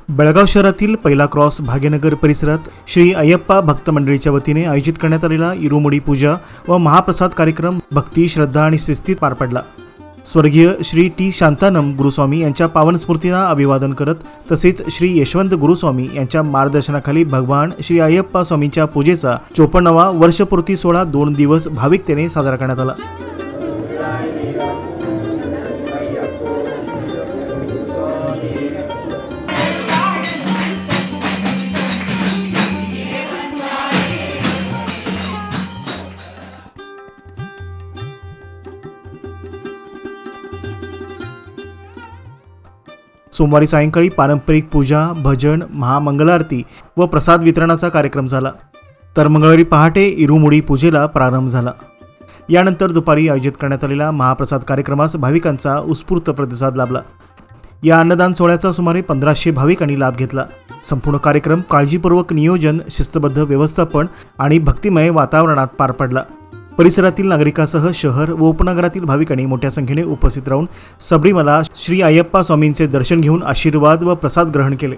बेळगाव शहरातील पहिला क्रॉस भाग्यनगर परिसरात श्री अय्यप्पा भक्त मंडळीच्या वतीने आयोजित करण्यात आलेला इरुमुडी पूजा व महाप्रसाद कार्यक्रम भक्ती, श्रद्धा आणि शिस्तीत पार पडला। स्वर्गीय श्री टी शांतानम गुरुस्वामी यांच्या पावन स्फूर्तीला अभिवादन करत तसेच श्री यशवंत गुरुस्वामी यांच्या मार्गदर्शनाखाली भगवान श्री अय्यप्पा स्वामींच्या पूजेचा 54वा वर्षपूर्ती सोहळा 2 दिवस भाविकतेने साजरा करण्यात आला। सोमवारी सायंकाळी पारंपरिक पूजा, भजन, महामंगलारती व प्रसाद वितरणाचा कार्यक्रम झाला। तर मंगळवारी पहाटे इरुमुडी पूजेला प्रारंभ झाला। यानंतर दुपारी आयोजित करण्यात आलेल्या महाप्रसाद कार्यक्रमास भाविकांचा उत्स्फूर्त प्रतिसाद लाभला। या अन्नदान सोहळ्याचा सुमारे 1500 भाविकांनी लाभ घेतला। संपूर्ण कार्यक्रम काळजीपूर्वक नियोजन, शिस्तबद्ध व्यवस्थापन आणि भक्तिमय वातावरणात पार पडला। परिसरातील नागरिकांसह शहर व उपनगरातील भाविकांनी मोठ्या संख्येने उपस्थित राहून सबरीमला श्री अय्यप्पा स्वामींचे दर्शन घेऊन आशीर्वाद व प्रसाद ग्रहण केले।